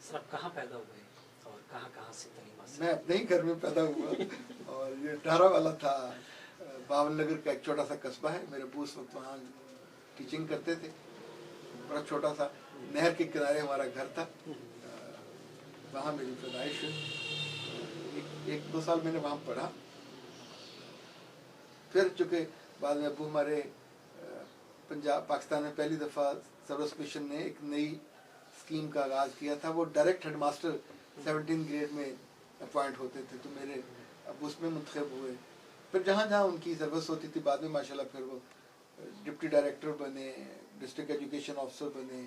Sir आप कहाँ पैदा हुए और कहाँ कहाँ से तालीम हासिल? मैं अपने ही घर में पैदा हुआ और ये टारा वाला था, बावन नगर का एक छोटा सा कस्बा है। मेरे अब्बू उस वक्त वहाँ टीचिंग करते थे। बड़ा छोटा सा नहर के किनारे हमारा घर था, वहाँ मेरी पैदाइश हुई। एक दो साल मैंने वहाँ पढ़ा। फिर चूँकि बाद में अब्बू हमारे पंजाब पाकिस्तान में पहली दफ़ा सर्विस मिशन ने एक नई स्कीम का आगाज़ किया था। वो डायरेक्ट हेड मास्टर 17 ग्रेड में अपॉइंट होते थे, तो मेरे अब उसमें मुंतखब हुए। फिर जहाँ जहाँ उनकी सर्विस होती थी बाद में माशाल्लाह फिर वो डिप्टी डायरेक्टर बने, डिस्ट्रिक्ट एजुकेशन ऑफिसर बने,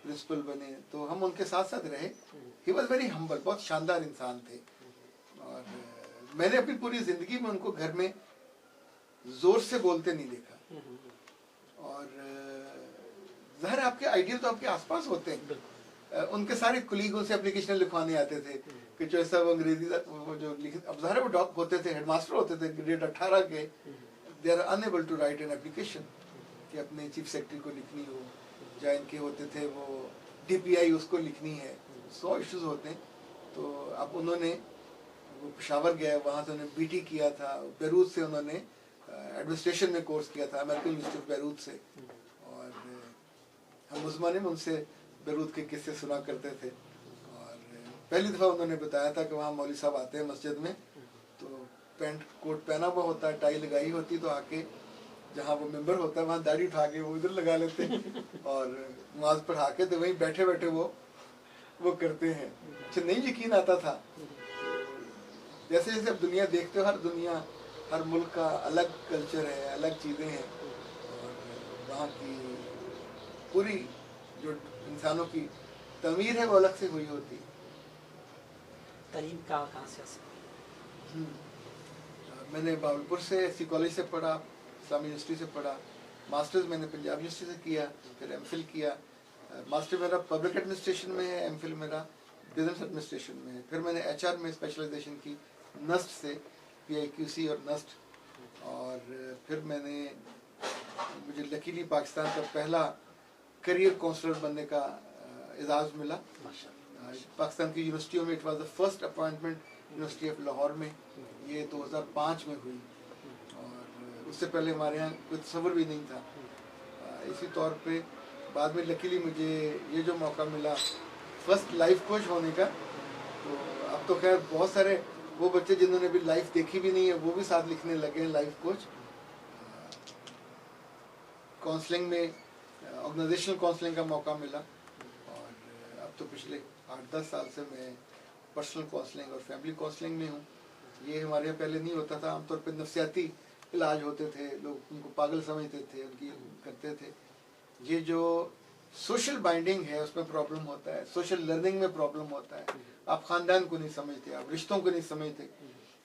प्रिंसिपल बने, तो हम उनके साथ साथ रहे। ही वॉज वेरी हम्बल, बहुत शानदार इंसान थे। और मैंने अपनी पूरी ज़िंदगी में उनको घर में ज़ोर से बोलते नहीं देखा। और ज़ाहिर आपके आइडियल तो आपके आसपास होते हैं। उनके सारे कुलीगों से एप्लीकेशन लिखवाने आते थे कि जो ऐसा वो अंग्रेजी वो जो लिख, अब ज़ाहिर वो डॉक होते थे, हेडमास्टर होते थे ग्रेड 18 के, they are unable to write an application कि अपने चीफ सेक्रेटरी को लिखनी हो, या इनके होते थे वो DPI उसको लिखनी है, 100 इश्यूज होते हैं। तो अब उन्होंने वो पेशावर गया, वहाँ से उन्होंने BT किया था, बैरूत से उन्होंने एडमिनिस्ट्रेशन में कोर्स किया था अमेरिकन यूनिवर्सिटी ऑफ बैरूत से। और हम उस ज़माने में उनसे बैरूत के किस्से सुना करते थे। और पहली दफ़ा उन्होंने बताया था कि वहाँ मौलवी साहब आते हैं मस्जिद में, तो पैंट कोट पहना हुआ होता है, टाई लगाई होती, तो आके जहाँ वो मेंबर होता है वहाँ दाढ़ी उठा के वो इधर लगा लेते हैं और नमाज पढ़ा के तो वहीं बैठे बैठे वो करते हैं। अच्छा, नहीं यकीन आता था। जैसे जैसे अब दुनिया देखते हो, हर मुल्क का अलग कल्चर है, अलग चीज़ें हैं, और वहाँ की पूरी जो इंसानों की तमीर है वो अलग से हुई होती है। तालीम कहाँ से हासिल? मैंने बावलपुर से SC कॉलेज से पढ़ा, इस्लामी यूनिवर्सिटी से पढ़ा। मास्टर्स मैंने पंजाब यूनिवर्सिटी से किया, फिर MPhil किया। मास्टर मेरा पब्लिक एडमिनिस्ट्रेशन में है, MPhil मेरा बिजनेस एडमिनिस्ट्रेशन में है। फिर मैंने HR में स्पेशलाइजेशन की NUST से, PIQC और NUST। और फिर मुझे लकीली पाकिस्तान का पहला करियर काउंसलर बनने का एजाज़ मिला पाकिस्तान की यूनिवर्सिटियों में। It was the first appointment university of Lahore में, ये 2005 में हुई। और उससे पहले हमारे यहाँ कोई तस्वर भी नहीं था। इसी तौर पे बाद में लकीली मुझे ये जो मौका मिला फर्स्ट लाइफ कोच होने का, तो अब तो खैर बहुत सारे वो बच्चे जिन्होंने भी लाइफ देखी भी नहीं है वो भी साथ लिखने लगे हैं लाइफ कोच। काउंसलिंग में ऑर्गेनाइजेशनल काउंसलिंग का मौका मिला। और अब तो पिछले 8-10 साल से मैं पर्सनल काउंसलिंग और फैमिली काउंसलिंग में हूँ। ये हमारे यहाँ पहले नहीं होता था। आमतौर पर नफ्सियाती इलाज होते थे, लोग उनको पागल समझते थे, उनकी करते थे। ये जो सोशल बाइंडिंग है उसमें प्रॉब्लम होता है, सोशल लर्निंग में प्रॉब्लम होता है। आप ख़ानदान को नहीं समझते, आप रिश्तों को नहीं समझते,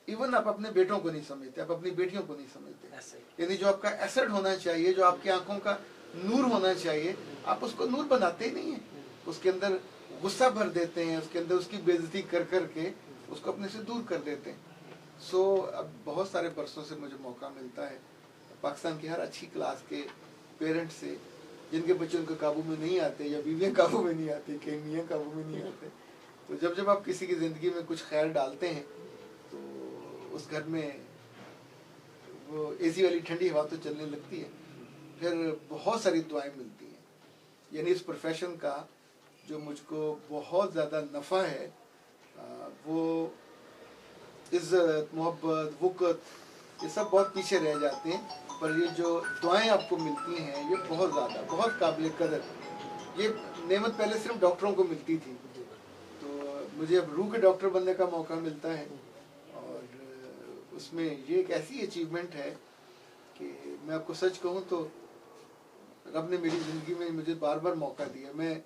इवन आप अपने बेटों को नहीं समझते, आप अपनी बेटियों को नहीं समझते। यानी जो आपका एसेट होना चाहिए, जो आपकी आंखों का नूर होना चाहिए, आप उसको नूर बनाते ही नहीं हैं। उसके अंदर गुस्सा भर देते हैं, उसके अंदर उसकी बेइज्जती कर के उसको अपने से दूर कर देते हैं। अब बहुत सारे बरसों से मुझे मौका मिलता है पाकिस्तान की हर अच्छी क्लास के पेरेंट्स से, जिनके बच्चे उनके काबू में नहीं आते, या बीवियाँ काबू में नहीं आती, कई मियाँ काबू में नहीं आते। तो जब आप किसी की ज़िंदगी में कुछ खैर डालते हैं तो उस घर में वो AC वाली ठंडी हवा तो चलने लगती है। फिर बहुत सारी दुआएं मिलती हैं। यानी इस प्रोफेशन का जो मुझको बहुत ज़्यादा नफ़ा है वो इज़्ज़त, मोहब्बत, वक़्त, ये सब बहुत पीछे रह जाते हैं। पर ये जो दुआएं आपको मिलती हैं ये बहुत ज़्यादा, बहुत काबिल कदर। ये नेमत पहले सिर्फ डॉक्टरों को मिलती थी, तो मुझे अब रूह के डॉक्टर बनने का मौका मिलता है। और उसमें ये एक ऐसी अचीवमेंट है कि मैं आपको सच कहूँ तो रब ने मेरी ज़िंदगी में मुझे बार बार मौका दिया। मैं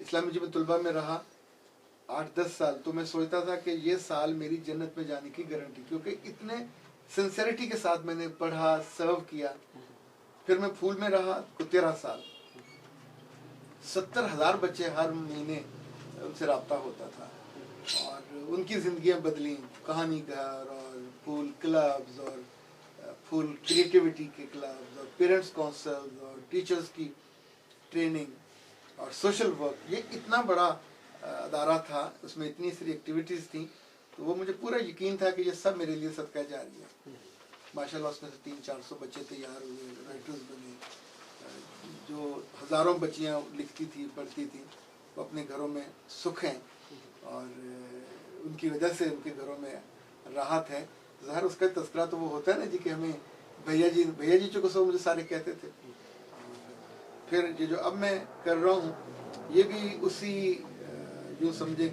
इस्लामी जमीयत तुलबा में रहा 8-10 साल, तो मैं सोचता था कि ये साल मेरी जन्नत में जाने की गारंटी, क्योंकि इतने सिंसेरिटी के साथ मैंने पढ़ा, सर्व किया। फिर मैं फूल में रहा 13 साल, 70,000 बच्चे हर महीने उनसे रब्ता होता था और उनकी ज़िंदगियाँ बदली। कहानी घर और फूल क्लब्स और फुल क्रिएटिविटी के क्लब्स और पेरेंट्स काउंसिल्स और टीचर्स की ट्रेनिंग और सोशल वर्क, ये इतना बड़ा ادارہ تھا اس میں اتنی ساری ایکٹیویٹیز تھیں تو وہ مجھے پورا یقین تھا کہ یہ سب میرے لیے صدقہ جاری ہے. ماشاءاللہ اس میں سے 300-400 بچے تیار ہوئے, رائٹرز بنے, جو ہزاروں بچیاں لکھتی تھیں پڑھتی تھیں وہ اپنے گھروں میں سکھ ہیں اور ان کی وجہ سے ان کے گھروں میں راحت ہے. ظاہر اس کا تذکرہ تو وہ ہوتا ہے نا جی کہ ہمیں بھیا جی چونکہ سو مجھے سارے کہتے تھے. پھر یہ جو اب میں کر رہا ہوں یہ بھی اسی یوں سمجھے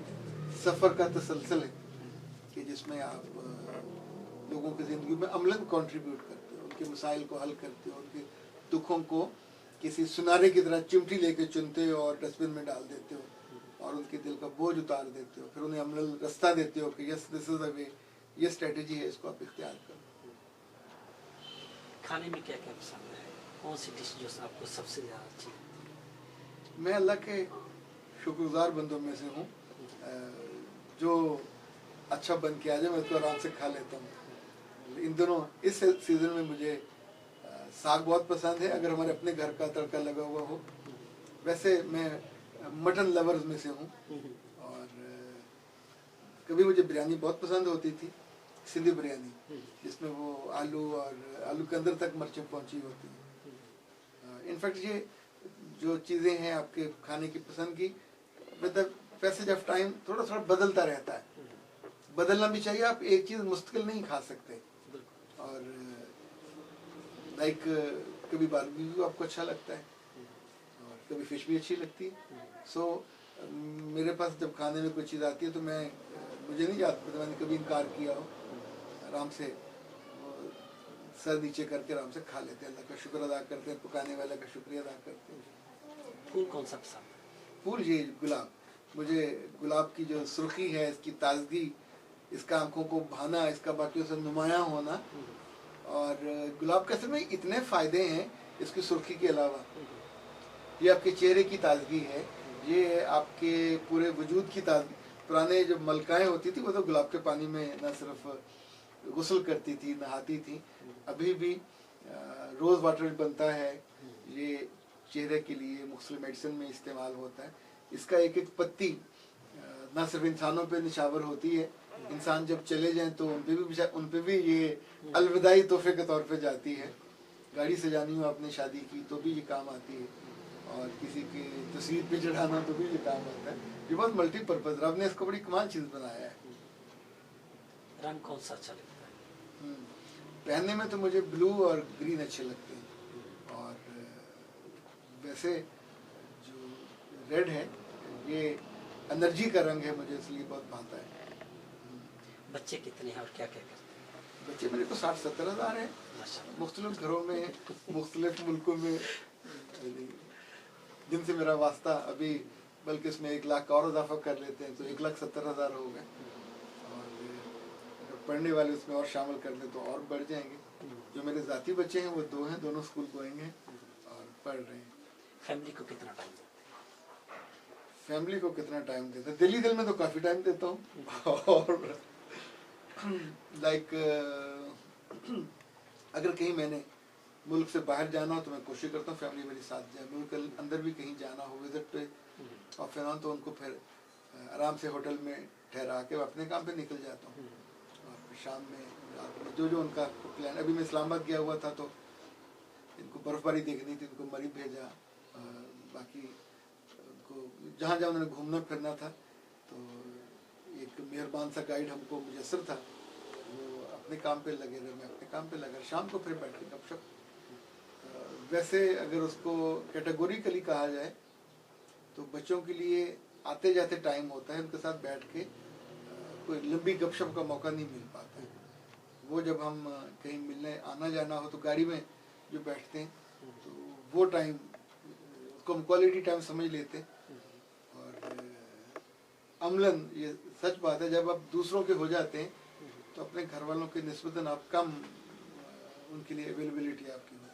سفر کا تسلسل ہے کہ جس میں آپ لوگوں کی زندگی میں عملاً کنٹریبیوٹ کرتے ہو, ان کے مسائل کو حل کرتے ہو, ان کے دکھوں کو کسی سنارے کی طرح چمٹی لے کے چنتے ہو اور ڈسٹ بن میں ڈال دیتے ہو اور ان کے دل کا بوجھ اتار دیتے ہو, پھر انہیں عملاً رستہ دیتے ہو کہ یس دس از اے وے, یہ اسٹریٹجی ہے, اس کو آپ اختیار کرو. کھانے میں کیا کیا پسند ہے, کون سی ڈش جو آپ کو سب سے زیادہ اچھی ہے؟ میں اللہ کے شکر گزار بندوں میں سے ہوں, جو اچھا بن کے آ جائے میں اس کو آرام سے کھا لیتا ہوں. ان دنوں اس سیزن میں مجھے ساگ بہت پسند ہے اگر ہمارے اپنے گھر کا تڑکا لگا ہوا ہو. ویسے میں مٹن لورز میں سے ہوں اور کبھی مجھے بریانی بہت پسند ہوتی تھی, سندھی بریانی جس میں وہ آلو اور آلو کے اندر تک مرچیں پہنچی ہوتی ہیں. انفیکٹ یہ جو چیزیں ہیں آپ کے کھانے کی پسند کی with the passage of time تھوڑا تھوڑا بدلتا رہتا ہے, بدلنا بھی چاہیے. آپ ایک چیز مستقل نہیں کھا سکتے. اور لائک کبھی باربیکیو آپ کو اچھا لگتا ہے اور کبھی فش بھی اچھی لگتی ہے. سو میرے پاس جب کھانے میں کوئی چیز آتی ہے تو مجھے نہیں یاد پڑتا میں نے کبھی انکار کیا ہو, آرام سے سر نیچے کر کے آرام سے کھا لیتے ہیں, اللہ کا شکر ادا کرتے ہیں, پکانے والے کا شکریہ ادا کرتے ہیں. پھول کون سا پسند ہے؟ پھول یہ گلاب, مجھے گلاب کی جو سرخی ہے, اس کی تازگی, اس کا آنکھوں کو بھانا, اس کا باقیوں سے نمایاں ہونا, اور گلاب کے اصل میں اتنے فائدے ہیں اس کی سرخی کے علاوہ. یہ آپ کے چہرے کی تازگی ہے, یہ آپ کے پورے وجود کی تازگی. پرانے جو ملکائیں ہوتی تھی وہ تو گلاب کے پانی میں نہ صرف غسل کرتی تھی, نہاتی تھیں. ابھی بھی روز واٹر بنتا ہے, یہ چہرے کے لیے مختلف میڈیسن میں استعمال ہوتا ہے. اس کا ایک ایک پتی نہ صرف انسانوں پہ نشاور ہوتی ہے, انسان جب چلے جائیں تو ان پہ بھی یہ الوداعی تحفے کے طور پہ جاتی ہے. گاڑی سجانی ہو آپ نے شادی کی تو بھی یہ کام آتی ہے, اور کسی کی تصویر پہ چڑھانا تو بھی یہ کام آتا ہے. یہ بہت ملٹی پرپز, رب نے اس کو بڑی کمال چیز بنایا ہے. رنگ کون سا اچھا لگتا ہے؟ پہننے میں تو مجھے بلو اور گرین اچھے لگتے ہیں, اور ویسے جو ریڈ ہے یہ انرجی کا رنگ ہے, مجھے اس لیے بہت بھاتا ہے. بچے کتنے ہیں اور کیا کیا کرتے ہیں؟ بچے میرے کو 60-70 ہزار ہیں, مختلف گھروں میں, مختلف ملکوں میں, جن سے میرا واسطہ ابھی, بلکہ اس میں 1 لاکھ کا اور اضافہ کر لیتے ہیں تو 1,70,000 ہو گئے, اور اگر پڑھنے والے اس میں اور شامل کر لیں تو اور بڑھ جائیں گے. جو میرے ذاتی بچے ہیں وہ 2 ہیں, دونوں اسکول گوئنگ ہیں اور پڑھ رہے ہیں. فیملی کو کتنا ٹائم دیتے ہیں؟ فیملی کو کتنا ٹائم دیتا ہے, دل میں تو کافی ٹائم دیتا ہوں. اور لائک اگر کہیں میں نے ملک سے باہر جانا ہو تو میں کوشش کرتا ہوں فیملی میرے ساتھ جائے. ملک اندر بھی کہیں جانا ہو وزٹ پہ اور فیران تو ان کو پھر آرام سے ہوٹل میں ٹھہرا کے اپنے کام پہ نکل جاتا ہوں. اور پھر شام میں رات میں جو ان کا پلان. ابھی میں اسلام آباد گیا ہوا تھا تو ان کو برف باری دیکھنی تھی, ان کو مری بھیجا, باقی ان کو جہاں جہاں انہوں نے گھومنا پھرنا تھا تو ایک مہربان سا گائیڈ ہم کو میسر تھا, وہ اپنے کام پہ لگے رہے, میں اپنے کام پہ لگا, شام کو پھر بیٹھ کے گپ شپ. ویسے اگر اس کو کیٹیگوریکلی کہا جائے تو بچوں کے لیے آتے جاتے ٹائم ہوتا ہے, ان کے ساتھ بیٹھ کے کوئی لمبی گپ شپ کا موقع نہیں مل پاتا ہے. وہ جب ہم کہیں ملنے آنا جانا ہو تو گاڑی میں جو بیٹھتے ہیں تو وہ ٹائم اس کو ہم کوالٹی ٹائم سمجھ لیتے ہیں. اور عملاً یہ سچ بات ہے, جب آپ دوسروں کے ہو جاتے ہیں تو اپنے گھر والوں کے نسبتاً آپ کم ان کے لیے اویلیبلٹی آپ کی ہوتی ہے.